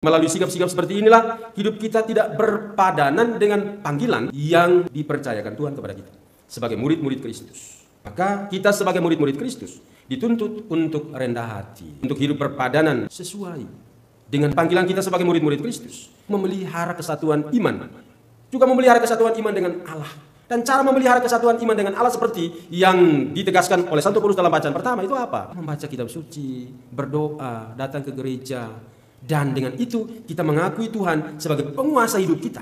Melalui sikap-sikap seperti inilah hidup kita tidak berpadanan dengan panggilan yang dipercayakan Tuhan kepada kita sebagai murid-murid Kristus. Maka kita sebagai murid-murid Kristus dituntut untuk rendah hati, untuk hidup berpadanan sesuai dengan panggilan kita sebagai murid-murid Kristus, memelihara kesatuan iman, juga memelihara kesatuan iman dengan Allah. Dan cara memelihara kesatuan iman dengan Allah seperti yang ditegaskan oleh Santo Paulus dalam bacaan pertama itu apa? Membaca kitab suci, berdoa, datang ke gereja. Dan dengan itu kita mengakui Tuhan sebagai penguasa hidup kita.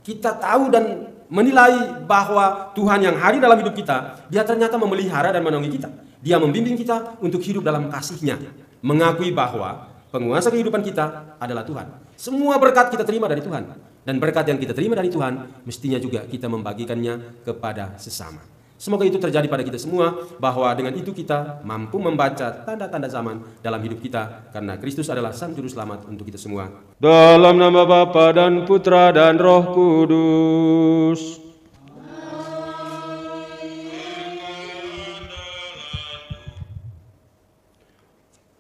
Kita tahu dan menilai bahwa Tuhan yang hadir dalam hidup kita, Dia ternyata memelihara dan menaungi kita. Dia membimbing kita untuk hidup dalam kasih-Nya. Mengakui bahwa penguasa kehidupan kita adalah Tuhan. Semua berkat kita terima dari Tuhan. Dan berkat yang kita terima dari Tuhan, mestinya juga kita membagikannya kepada sesama. Semoga itu terjadi pada kita semua, bahwa dengan itu kita mampu membaca tanda-tanda zaman dalam hidup kita, karena Kristus adalah Sang Juru Selamat untuk kita semua. Dalam nama Bapa dan Putra dan Roh Kudus.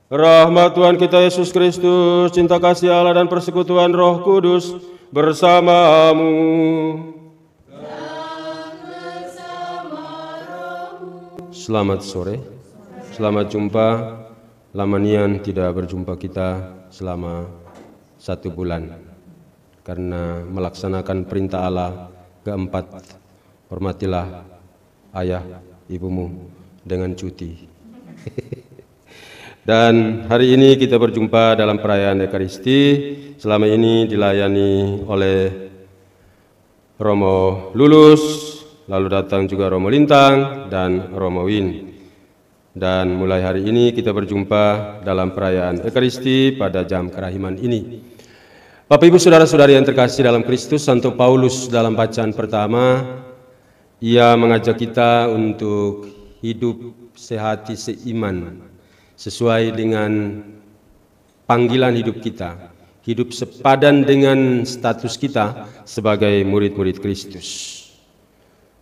Rahmat Tuhan kita Yesus Kristus, cinta kasih Allah dan persekutuan Roh Kudus bersamamu. Selamat sore, selamat jumpa. Lama nian tidak berjumpa kita selama 1 bulan karena melaksanakan perintah Allah keempat, hormatilah ayah ibumu dengan cuti. Dan hari ini kita berjumpa dalam perayaan Ekaristi. Selama ini dilayani oleh Romo Lulus, lalu datang juga Romo Lintang dan Romo Win. Dan mulai hari ini kita berjumpa dalam perayaan Ekaristi pada jam kerahiman ini. Bapak Ibu Saudara-saudari yang terkasih dalam Kristus, Santo Paulus dalam bacaan pertama, ia mengajak kita untuk hidup sehati seiman, sesuai dengan panggilan hidup kita, hidup sepadan dengan status kita sebagai murid-murid Kristus.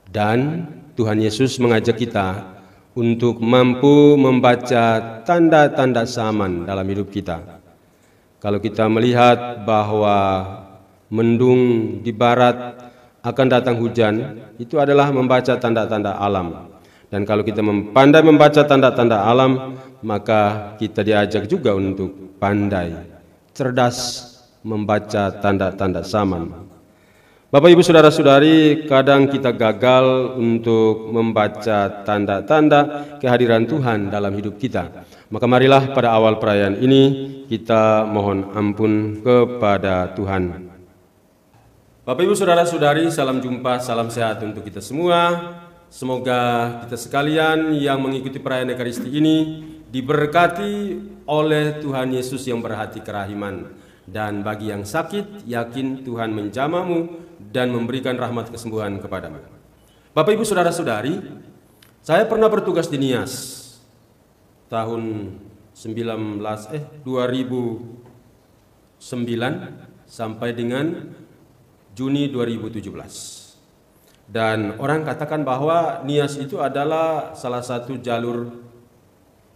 Dan Tuhan Yesus mengajak kita untuk mampu membaca tanda-tanda zaman dalam hidup kita. Kalau kita melihat bahwa mendung di barat akan datang hujan, itu adalah membaca tanda-tanda alam. Dan kalau kita pandai membaca tanda-tanda alam, maka kita diajak juga untuk pandai, cerdas membaca tanda-tanda zaman. Bapak Ibu Saudara-saudari, kadang kita gagal untuk membaca tanda-tanda kehadiran Tuhan dalam hidup kita. Maka marilah pada awal perayaan ini kita mohon ampun kepada Tuhan. Bapak Ibu Saudara-saudari, salam jumpa, salam sehat untuk kita semua. Semoga kita sekalian yang mengikuti perayaan Ekaristi ini diberkati oleh Tuhan Yesus yang berhati kerahiman. Dan bagi yang sakit, yakin Tuhan menjamamu dan memberikan rahmat kesembuhan kepadamu. Bapak Ibu Saudara-saudari, saya pernah bertugas di Nias tahun 2009 sampai dengan Juni 2017. Dan orang katakan bahwa Nias itu adalah salah satu jalur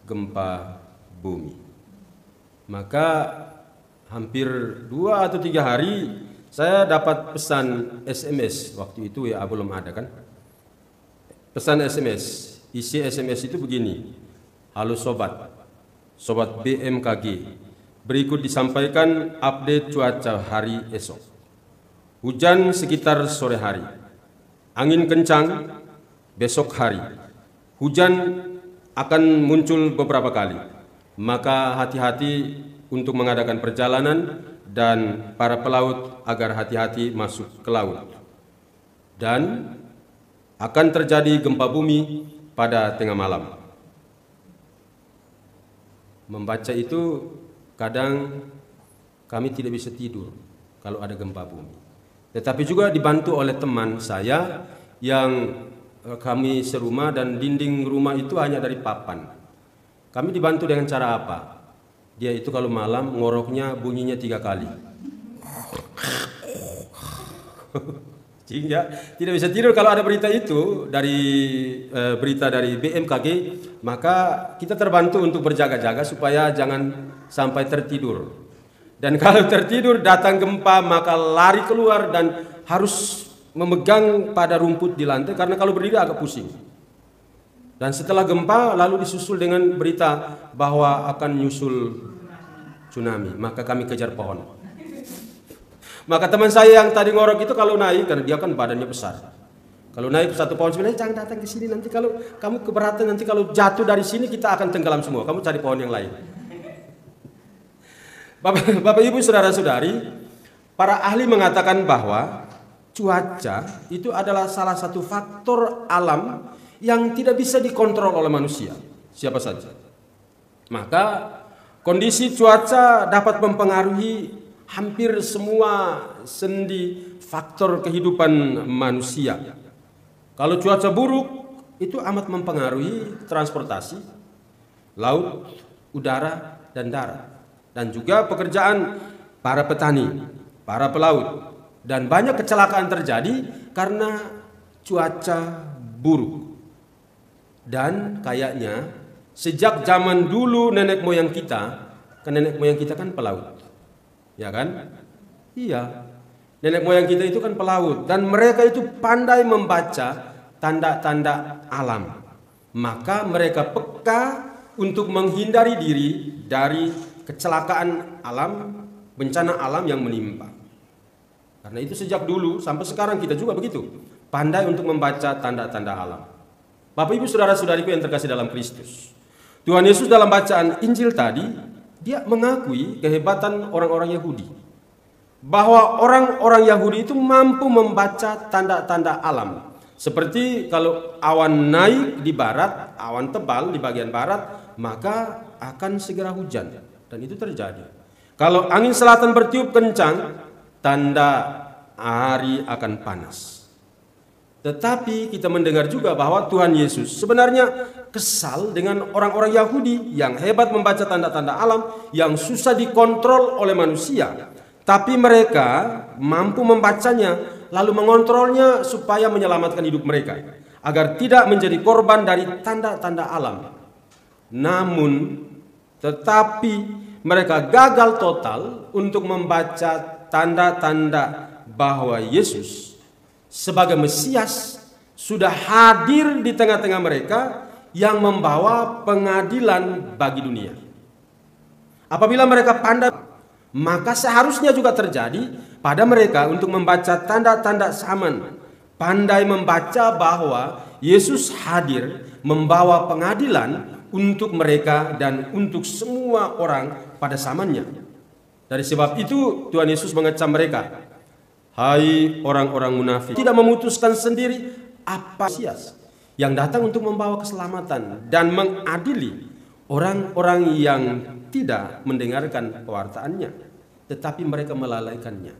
gempa bumi. Maka hampir 2 atau 3 hari saya dapat pesan SMS. Waktu itu ya belum ada kan. Pesan SMS. Isi SMS itu begini. Halo sobat BMKG. Berikut disampaikan update cuaca hari esok. Hujan sekitar sore hari. Angin kencang besok hari. Hujan akan muncul beberapa kali. Maka hati-hati untuk mengadakan perjalanan dan para pelaut agar hati-hati masuk ke laut. Dan akan terjadi gempa bumi pada tengah malam. Membaca itu kadang kami tidak bisa tidur kalau ada gempa bumi. Tetapi juga dibantu oleh teman saya yang kami serumah dan dinding rumah itu hanya dari papan. Kami dibantu dengan cara apa? Dia itu kalau malam ngoroknya bunyinya 3 kali. Sehingga tidak bisa tidur kalau ada berita itu dari berita dari BMKG, maka kita terbantu untuk berjaga-jaga supaya jangan sampai tertidur. Dan kalau tertidur datang gempa, maka lari keluar dan harus memegang pada rumput di lantai, karena kalau berdiri agak pusing. Dan setelah gempa lalu disusul dengan berita bahwa akan nyusul tsunami, maka kami kejar pohon. Maka teman saya yang tadi ngorok itu kalau naik, karena dia kan badannya besar, kalau naik satu pohon sebenarnya jangan datang ke sini, nanti kalau kamu keberatan, nanti kalau jatuh dari sini kita akan tenggelam semua, kamu cari pohon yang lain. Bapak Ibu saudara-saudari, para ahli mengatakan bahwa cuaca itu adalah salah satu faktor alam yang tidak bisa dikontrol oleh manusia, siapa saja. Maka kondisi cuaca dapat mempengaruhi hampir semua sendi faktor kehidupan manusia. Kalau cuaca buruk itu amat mempengaruhi transportasi, laut, udara, dan darat. Dan juga pekerjaan para petani, para pelaut. Dan banyak kecelakaan terjadi karena cuaca buruk. Dan kayaknya sejak zaman dulu nenek moyang kita, kan nenek moyang kita kan pelaut, ya kan? Iya, nenek moyang kita itu kan pelaut, dan mereka itu pandai membaca tanda-tanda alam. Maka mereka peka untuk menghindari diri dari kecelakaan alam, bencana alam yang menimpa. Karena itu sejak dulu sampai sekarang kita juga begitu, pandai untuk membaca tanda-tanda alam. Bapak Ibu saudara-saudariku yang terkasih dalam Kristus, Tuhan Yesus dalam bacaan Injil tadi, dia mengakui kehebatan orang-orang Yahudi, bahwa orang-orang Yahudi itu mampu membaca tanda-tanda alam. Seperti kalau awan naik di barat, awan tebal di bagian barat, maka akan segera hujan, dan itu terjadi. Kalau angin selatan bertiup kencang, tanda hari akan panas. Tetapi kita mendengar juga bahwa Tuhan Yesus sebenarnya kesal dengan orang-orang Yahudi yang hebat membaca tanda-tanda alam yang susah dikontrol oleh manusia. Tapi mereka mampu membacanya lalu mengontrolnya supaya menyelamatkan hidup mereka, agar tidak menjadi korban dari tanda-tanda alam. Namun tetapi mereka gagal total untuk membaca tanda-tanda bahwa Yesus sebagai Mesias sudah hadir di tengah-tengah mereka yang membawa pengadilan bagi dunia. Apabila mereka pandai, maka seharusnya juga terjadi pada mereka untuk membaca tanda-tanda zaman, pandai membaca bahwa Yesus hadir membawa pengadilan untuk mereka dan untuk semua orang pada zamannya. Dari sebab itu Tuhan Yesus mengecam mereka, hai orang-orang munafik, tidak memutuskan sendiri apa Mesias yang datang untuk membawa keselamatan dan mengadili orang-orang yang tidak mendengarkan pewartaannya, tetapi mereka melalaikannya.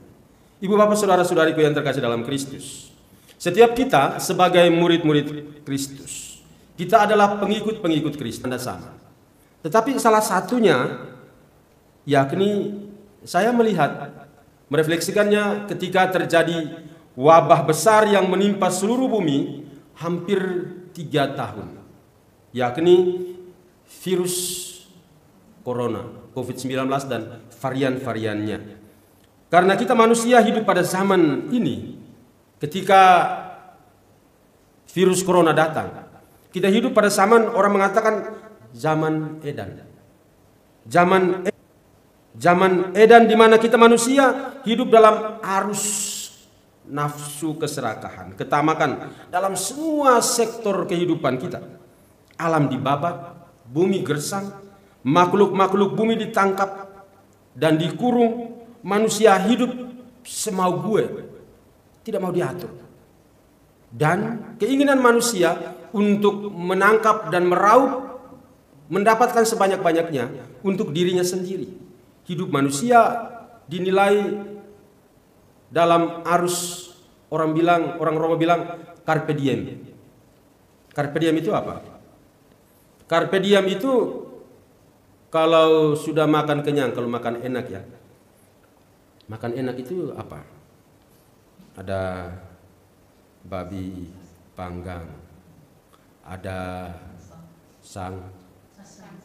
Ibu bapak saudara-saudariku yang terkasih dalam Kristus, setiap kita sebagai murid-murid Kristus, kita adalah pengikut-pengikut Kristus, Anda sama. Tetapi salah satunya, yakni saya melihat, merefleksikannya ketika terjadi wabah besar yang menimpa seluruh bumi hampir 3 tahun, yakni virus corona, COVID-19 dan varian-variannya. Karena kita manusia hidup pada zaman ini, ketika virus corona datang, kita hidup pada zaman orang mengatakan zaman edan. Zaman edan di mana kita manusia hidup dalam arus nafsu keserakahan, ketamakan dalam semua sektor kehidupan kita. Alam dibabat, bumi gersang, makhluk-makhluk bumi ditangkap dan dikurung, manusia hidup semau gue, tidak mau diatur. Dan keinginan manusia untuk menangkap dan meraup, mendapatkan sebanyak-banyaknya untuk dirinya sendiri. Hidup manusia dinilai dalam arus, orang Roma bilang carpe diem. Carpe diem itu apa? Carpe diem itu kalau sudah makan kenyang, kalau makan enak ya. Makan enak itu apa? Ada babi panggang, ada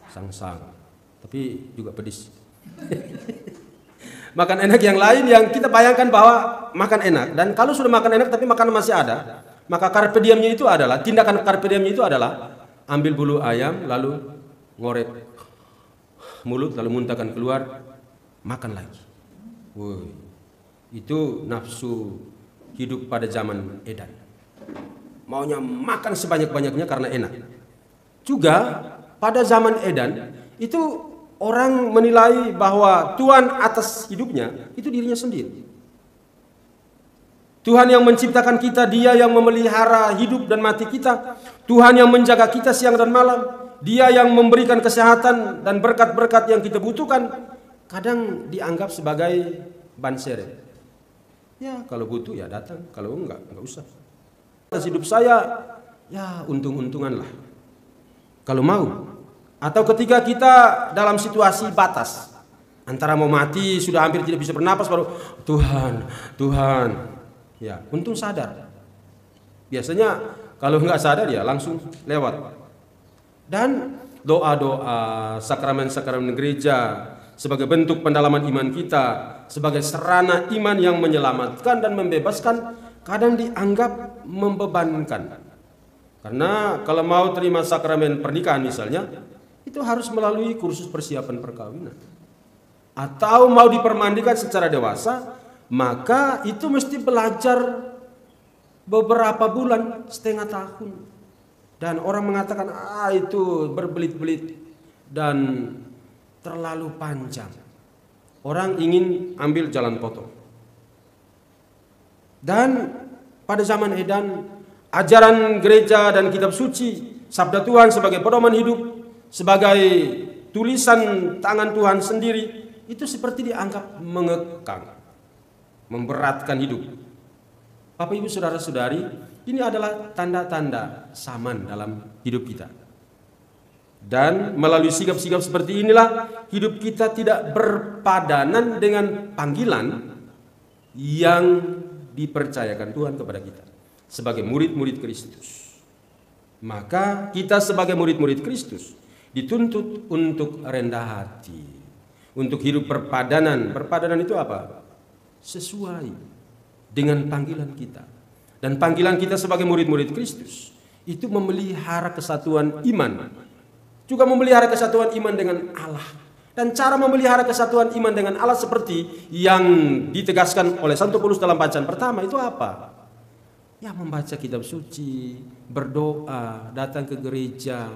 sangsang, tapi juga pedis. Makan enak yang lain yang kita bayangkan bahwa makan enak. Dan kalau sudah makan enak tapi makanan masih ada, maka carpe diemnya itu adalah, tindakan carpe diemnya itu adalah ambil bulu ayam lalu ngorek mulut lalu muntahkan keluar, makan lagi. Woi, itu nafsu hidup pada zaman Edan. Maunya makan sebanyak-banyaknya karena enak. Juga pada zaman Edan itu orang menilai bahwa Tuhan atas hidupnya itu dirinya sendiri. Tuhan yang menciptakan kita, Dia yang memelihara hidup dan mati kita. Tuhan yang menjaga kita siang dan malam. Dia yang memberikan kesehatan dan berkat-berkat yang kita butuhkan. Kadang dianggap sebagai ban serep. Ya kalau butuh ya datang, kalau enggak usah. Atas hidup saya ya untung-untungan lah. Kalau mau. Atau ketika kita dalam situasi batas, antara mau mati sudah hampir tidak bisa bernapas, baru Tuhan. Ya, untung sadar. Biasanya kalau nggak sadar ya langsung lewat. Dan doa-doa, sakramen-sakramen gereja sebagai bentuk pendalaman iman kita, sebagai sarana iman yang menyelamatkan dan membebaskan, kadang dianggap membebankan. Karena kalau mau terima sakramen pernikahan misalnya, itu harus melalui kursus persiapan perkawinan. Atau mau dipermandikan secara dewasa, maka itu mesti belajar beberapa bulan, setengah tahun. Dan orang mengatakan, itu berbelit-belit dan terlalu panjang. Orang ingin ambil jalan potong. Dan pada zaman Edan, ajaran gereja dan kitab suci, sabda Tuhan sebagai pedoman hidup, sebagai tulisan tangan Tuhan sendiri, itu seperti dianggap mengekang, memberatkan hidup. Bapak Ibu Saudara-saudari, ini adalah tanda-tanda zaman dalam hidup kita. Dan melalui sikap-sikap seperti inilah hidup kita tidak berpadanan dengan panggilan yang dipercayakan Tuhan kepada kita sebagai murid-murid Kristus. Maka kita sebagai murid-murid Kristus dituntut untuk rendah hati, untuk hidup berpadanan. Berpadanan itu apa? Sesuai dengan panggilan kita. Dan panggilan kita sebagai murid-murid Kristus itu memelihara kesatuan iman, juga memelihara kesatuan iman dengan Allah. Dan cara memelihara kesatuan iman dengan Allah seperti yang ditegaskan oleh Santo Paulus dalam bacaan pertama itu apa? Ya, membaca kitab suci, berdoa, datang ke gereja.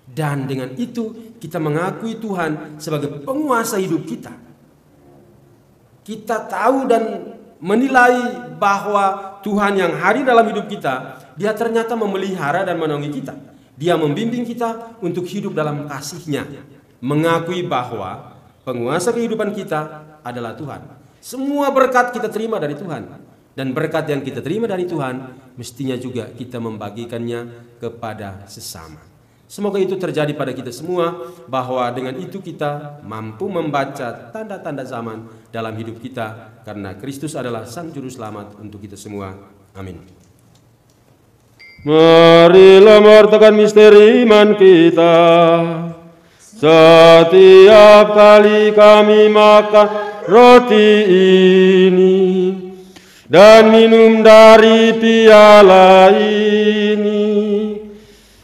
Dan dengan itu kita mengakui Tuhan sebagai penguasa hidup kita. Kita tahu dan menilai bahwa Tuhan yang hadir dalam hidup kita, Dia ternyata memelihara dan menaungi kita. Dia membimbing kita untuk hidup dalam kasih-Nya. Mengakui bahwa penguasa kehidupan kita adalah Tuhan. Semua berkat kita terima dari Tuhan. Dan berkat yang kita terima dari Tuhan, mestinya juga kita membagikannya kepada sesama. Semoga itu terjadi pada kita semua, bahwa dengan itu kita mampu membaca tanda-tanda zaman dalam hidup kita, karena Kristus adalah Sang Juru Selamat untuk kita semua. Amin. Marilah mewartakan misteri iman kita. Setiap kali kami makan roti ini dan minum dari piala ini,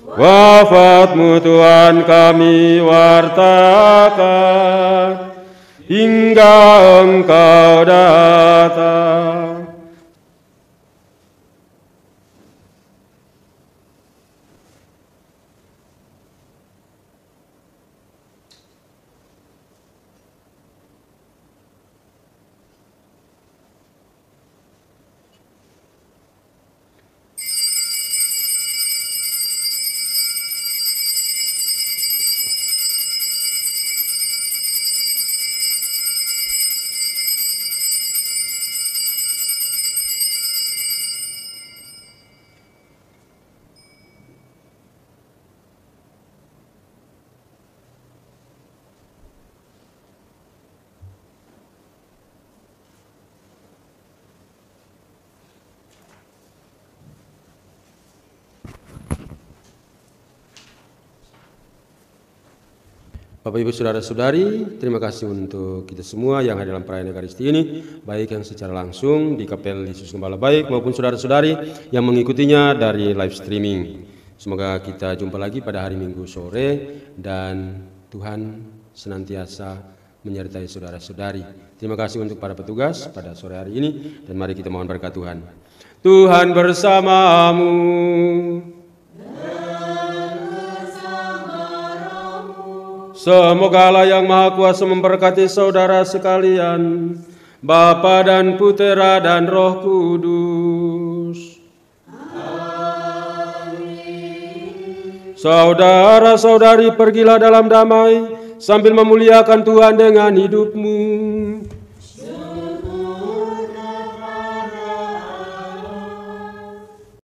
wafat-Mu Tuhan kami wartakan hingga Engkau datang. Bapak Ibu Saudara-saudari, terima kasih untuk kita semua yang hadir dalam perayaan Ekaristi ini, baik yang secara langsung di Kapel Yesus Gembala Baik maupun saudara-saudari yang mengikutinya dari live streaming. Semoga kita jumpa lagi pada hari Minggu sore dan Tuhan senantiasa menyertai saudara-saudari. Terima kasih untuk para petugas pada sore hari ini dan mari kita mohon berkat Tuhan. Tuhan bersamamu. Semoga Allah yang Maha Kuasa memberkati saudara sekalian, Bapa dan Putera dan Roh Kudus. Amin. Saudara-saudari, pergilah dalam damai sambil memuliakan Tuhan dengan hidupmu.